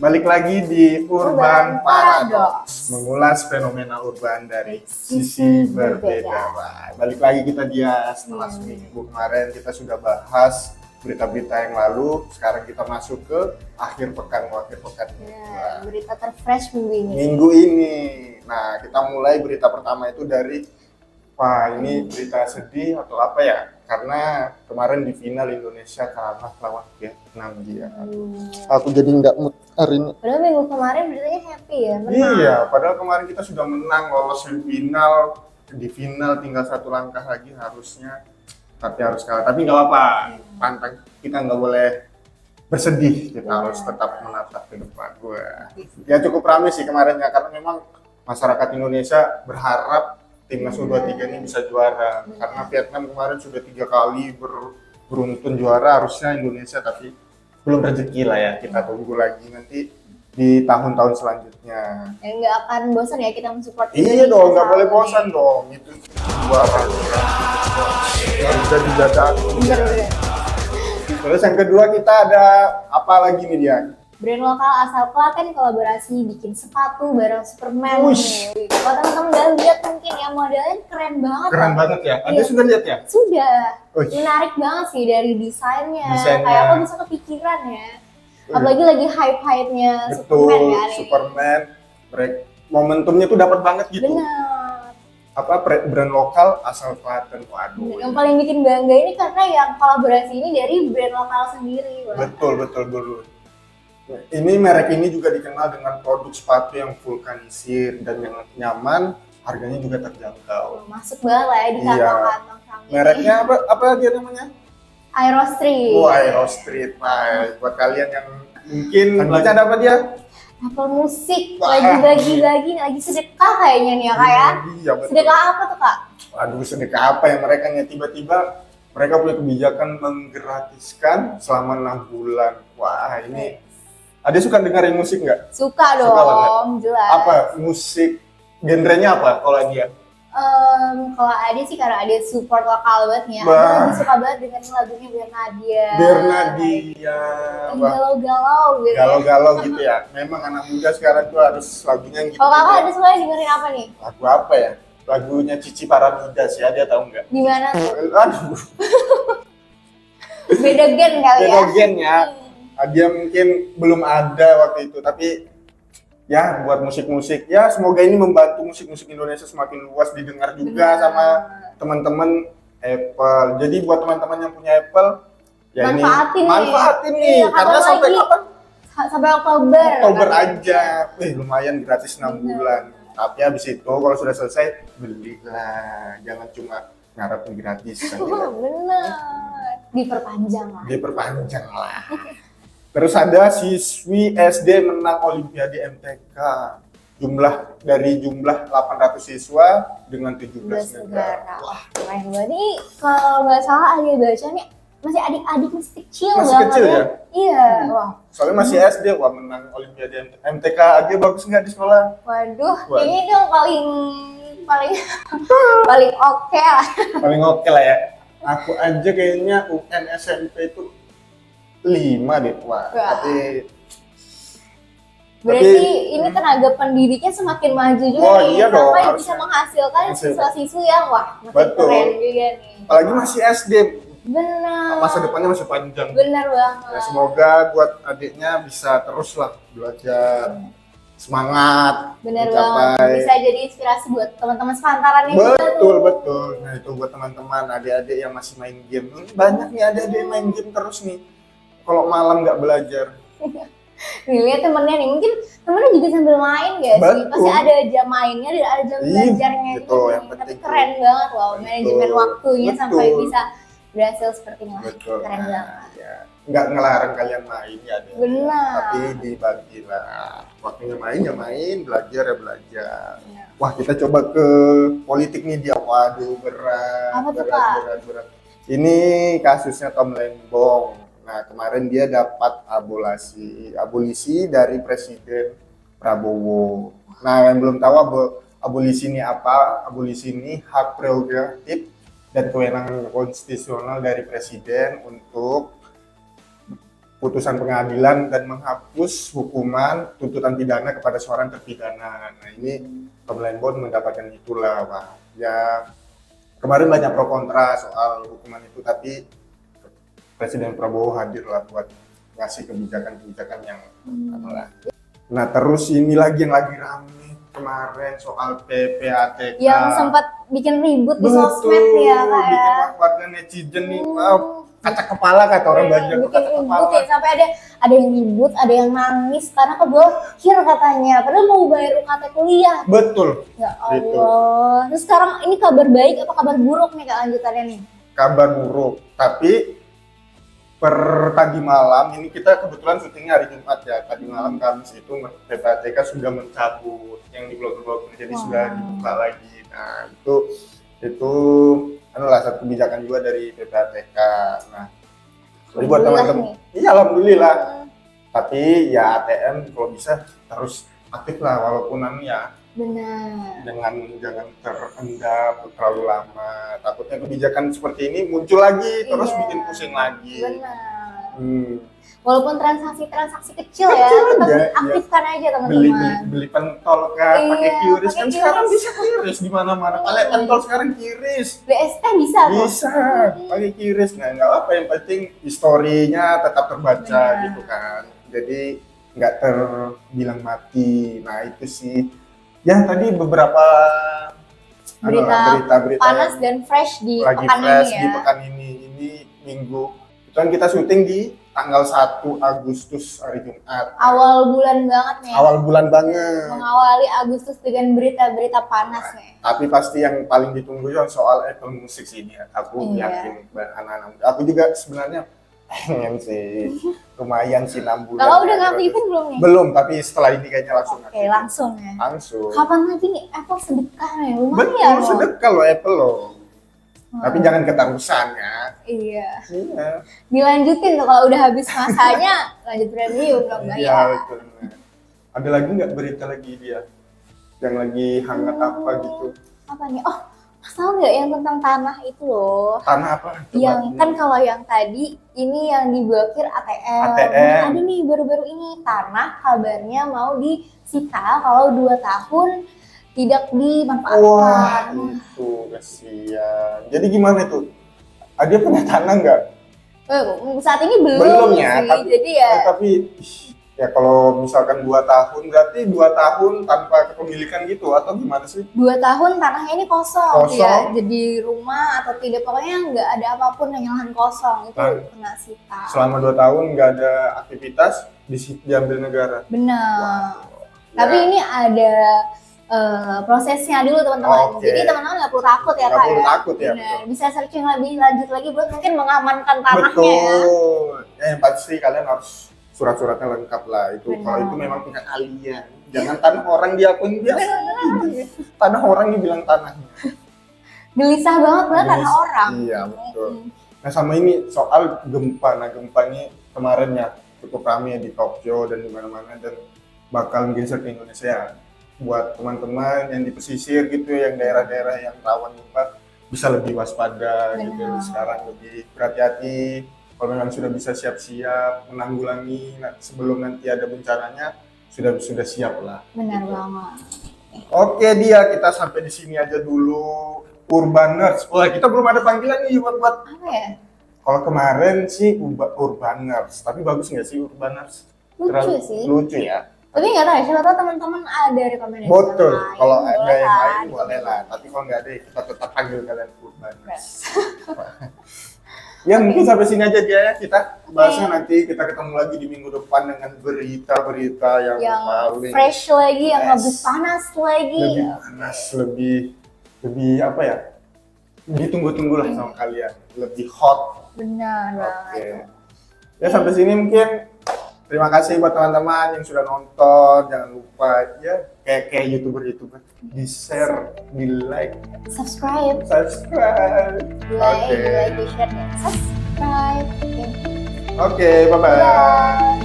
Balik lagi di Urban Paradox. Paradox, mengulas fenomena urban dari sisi berbeda. Wah, balik lagi kita dia setelah seminggu kemarin kita sudah bahas berita-berita yang lalu. Sekarang kita masuk ke akhir pekan. Ya, berita terfresh minggu ini. Minggu ini. Nah, kita mulai berita pertama itu dari, wah ini berita sedih atau apa ya? Karena kemarin di final Indonesia kalah lawan Vietnam dia. Aku jadi nggak mood hari ini. Padahal minggu kemarin beritanya happy ya, menang. Iya, padahal kemarin kita sudah menang, lolos final. Di final tinggal satu langkah lagi harusnya, tapi harus kalah. Tapi nggak apa-apa, pantang kita nggak boleh bersedih. Kita harus tetap menatap ke depan. Wah, ya cukup ramai sih kemarinnya karena memang masyarakat Indonesia berharap timnas U23 ini bisa juara. Karena Vietnam kemarin sudah 3 kali beruntun juara, harusnya Indonesia, tapi belum rezeki lah ya. Kita tunggu lagi nanti di tahun-tahun selanjutnya. Ya nggak akan bosan ya kita mensupport. Iya dong, nggak boleh bosan dong. Itu juara. Nggak bisa dijaga. Terus yang kedua kita ada apa lagi nih dia? Brand lokal asal Klaten kolaborasi bikin sepatu bareng Superman. Wush. Kalau teman-teman udah lihat mungkin ya modelnya keren banget. Keren banget ya. Anda Iya. sudah lihat ya? Sudah. Wush. Menarik banget sih dari desainnya. Desainnya. Kayak aku bisa kepikiran ya. Apalagi lagi hype-hype-nya Superman Betul, ya. Superman. Momentumnya tuh dapat banget gitu. Benar. Apa brand lokal asal Klaten. Waduh. Yang paling bikin bangga ini karena yang kolaborasi ini dari brand lokal sendiri. Wah. Betul. Ini merek ini juga dikenal dengan produk sepatu yang vulkanisir dan yang nyaman, harganya juga terjangkau. Masuk banget lah ya di Iya. kantong-kantong kami. Mereknya apa dia namanya? Aero Street. Oh, Aero Street. Nah, buat kalian yang mungkin belajar apa dia? Apple Musik Wah. lagi lagi sedekah kayaknya nih ya kak ya. Iya, betul. Sedekah apa tuh kak? Waduh, sedekah apa ya mereka nya? Tiba-tiba mereka punya kebijakan menggratiskan selama 6 bulan. Wah, ini ada suka dengerin musik nggak? Suka Suka banget. dong, jelas. Apa musik? Genrenya apa kalau dia? Kalau Ade sih karena Ade support lokal banget ya. Bah. Aku lebih suka banget dengerin lagunya Bernadia. Bernadia. Yang Wah, galau-galau gitu. ya. galau-galau gitu ya. Memang anak muda sekarang tuh harus lagunya yang gitu. Kalau kakak ada suka dengerin apa nih? Lagu apa ya? Lagunya Cici Paramida sih, dia tahu nggak? Gimana tuh? Aduh, Beda gen kali ya. beda gen ya. Dia mungkin belum ada waktu itu, tapi ya buat musik-musik ya semoga ini membantu musik-musik Indonesia semakin luas didengar juga Benar. sama teman-teman Apple. Jadi buat teman-teman yang punya Apple ya manfaatin nih Iya, karena kapan sampai lagi? kapan? Sampai Oktober. Oktober katanya. aja. Lumayan gratis 6 Benar. bulan. Tapi habis itu kalau sudah selesai belilah. Jangan cuma ngarepin gratis aja. Bener. Diperpanjang lah. Diperpanjang lah. Terus ada siswi SD menang Olimpiade MTK. Dari jumlah 800 siswa dengan 17 negara. Wah, keren banget. Ini kalau nggak salah Adia baca nih masih adik-adik masih kecil Masih banget kecil ya? Iya. Wah. Soalnya masih SD, wah menang Olimpiade MTK aja bagus nggak di sekolah? Waduh, Wah. ini dong paling paling oke lah. Paling oke lah ya. Aku aja kayaknya UN SMP itu 5 deh. Wah, Wah. tapi Berarti ini tenaga pendidiknya semakin maju juga Oh, nih, iya dong, sampai harusnya. bisa menghasilkan siswa-siswi yang wah makin Betul. keren juga nih. apalagi masih SD, Benar. masa depannya masih panjang. Benar banget. Ya, semoga buat adiknya bisa terus lah belajar, semangat, Benar mencapai. banget. Bisa jadi inspirasi buat teman-teman sepantaran ini juga Betul, tuh. betul. Nah itu buat teman-teman, adik-adik yang masih main game. Banyak nih adik-adik yang main game terus nih. Kalau malam nggak belajar. Nih lihat temennya nih, mungkin temennya juga sambil main gak sih? Betul. Pasti ada jam mainnya dan ada jam Iya, belajarnya itu gitu. yang Tapi penting keren banget loh, manajemen Betul. waktunya sampai Betul. bisa berhasil seperti ini. Betul. Keren Nah, banget. ya. Nggak ngelarang kalian main ya adik. Benar. Tapi dibagilah. Waktunya main ya main, belajar ya belajar. Iya. Wah kita coba ke politik nih dia. Waduh berat. Apa tuh, Kak? berat. Ini kasusnya Tom Lembong. Nah kemarin dia dapat abolisi dari Presiden Prabowo. Nah yang belum tahu abolisi ini apa? Abolisi ini hak prerogatif dan kewenangan konstitusional dari Presiden untuk putusan pengadilan dan menghapus hukuman tuntutan pidana kepada seorang terpidana. Nah ini Tom Lembon mendapatkan itulah, Pak. Ya kemarin banyak pro kontra soal hukuman itu, tapi Presiden Prabowo hadir lah buat ngasih kebijakan-kebijakan yang lah. Nah terus ini lagi yang lagi rame kemarin soal PPATK yang sempat bikin ribut di sosmed ya Kak ya. Bikin warga netizen nih, kacak kepala kata orang Banjar, Bikin kacak ribut kepala. ya, sampai ada yang ribut, ada yang nangis karena keblokir katanya, padahal mau bayar UKT kuliah. Betul. Ya Gitu. Allah. Terus sekarang ini kabar baik apa kabar buruk nih Kak lanjutannya nih? Kabar buruk, tapi per tadi malam ini kita kebetulan syutingnya hari Jumat ya. Tadi malam Kamis itu PPATK sudah mencabut yang di blok-blok, jadi sudah dibuka lagi. Nah itu adalah satu kebijakan juga dari PPATK. Nah, jadi buat teman-teman, iya alhamdulillah. Tapi ya ATM kalau bisa terus aktif lah, walaupun ya Benar. jangan terendap terlalu lama. Takutnya kebijakan seperti ini muncul lagi terus Iya. bikin pusing lagi. Benar. Hmm. Walaupun transaksi kecil ya, Kecil tetap aja, aktifkan aja Beli teman-teman. beli pentol kan, Iya, pakai QRIS pakai kan sekarang QRIS. bisa QRIS di mana-mana. Kalau pentol sekarang QRIS. BST bisa tuh. Bisa pakai QRIS. Nah nggak apa, yang penting historinya tetap terbaca Benar. gitu kan. Jadi nggak terbilang mati. Nah itu sih. Ya tadi beberapa berita panas yang dan fresh di lagi pekan fresh ini ya. di pekan ini minggu. Kan kita syuting di tanggal 1 Agustus hari Jumat. Awal bulan banget nih. Awal bulan banget. Mengawali Agustus dengan berita-berita panas nih. Tapi pasti yang paling ditunggu yang soal Apple Music ini ya. Aku Iya. yakin anak-anak. Aku juga sebenarnya pengen sih, lumayan sih 6 bulan. Kalau udah ya, ngaktifin gratis. belum nih? Belum, tapi setelah ini kayaknya langsung Oke, aktifin. langsung ya. Langsung. Kapan lagi nih Apple sedekah nih? Lumayan Betul, loh. sedekah loh Apple loh. Wah. Tapi jangan ketarusan ya. Iya. Iya. Dilanjutin tuh kalau udah habis masanya, lanjut premium dong Iya, bayar. betul. Ada lagi nggak berita lagi dia? Yang lagi hangat apa gitu? Apa nih? Oh, Mas tahu nggak yang tentang tanah itu loh? Tanah apa? Coba. Yang kan kalau yang tadi ini yang diblokir ATM. ATM. Nah, ada nih baru-baru ini tanah kabarnya mau disita kalau 2 tahun tidak dimanfaatkan. Wah, itu kasihan. Jadi gimana tuh? Dia punya tanah nggak? Saat ini belum, Belum ya, sih. tapi, Jadi ya tapi ya kalau misalkan 2 tahun, berarti 2 tahun tanpa kepemilikan gitu atau gimana sih? 2 tahun tanahnya ini kosong, Kosong. ya. Jadi rumah atau tidak, pokoknya nggak ada apapun yang lahan kosong itu Nah, kena sita. Selama 2 tahun nggak ada aktivitas, diambil negara. Benar. Wow. Tapi Ya, ini ada prosesnya dulu teman-teman. Oke. Jadi teman-teman nggak perlu takut ya Nggak Kak perlu ya. takut ya, Benar. betul. Bisa searching lebih lanjut lagi buat mungkin mengamankan tanahnya ya. betul. Yang pasti kalian harus surat-suratnya lengkap lah itu. Benar. Kalau itu memang punya kalian. Jangan tanah orang diakuin biasa. Tanah orang dibilang tanahnya. Gelisah banget Gelisah. tanah orang. Iya, betul. Nah sama ini soal gempa. Nah gempa ini kemarin ya cukup ramai di Tokyo dan di mana-mana dan bakal menggeser ke Indonesia. Buat teman-teman yang di pesisir gitu, yang daerah-daerah yang rawan gempa bisa lebih waspada gitu. Benar. Sekarang lebih berhati-hati. Kalau memang sudah bisa siap-siap menanggulangi sebelum nanti ada bencananya, sudah siap lah. Benar gitu. banget. Oke dia, kita sampai di sini aja dulu. Urbaners. Wah kita belum ada panggilan nih buat Apa ya? kalau kemarin sih Urbaners, tapi bagus nggak sih Urbaners? Lucu sih. Lucu ya. Tapi nggak tahu ya, siapa tahu teman-teman ada rekomendasi Betul. yang lain, Kalau boleh ada yang lah, lain boleh lah. Tapi kalau nggak ada, kita tetap panggil kalian Urbaners. Ya mungkin sampai sini aja dia ya, kita bahasnya nanti kita ketemu lagi di minggu depan dengan berita-berita yang paling fresh lagi, yang Yes. lebih panas lagi. lebih panas, lebih apa ya? Ditunggu-tunggu lah sama kalian, lebih hot. Benar Oke. banget. Ya sampai sini mungkin terima kasih buat teman-teman yang sudah nonton. Jangan lupa ya kayak YouTuber di share, di like, Subscribe, subscribe. like, Oke. di share, dan subscribe. Oke. Oke, bye bye. Bye.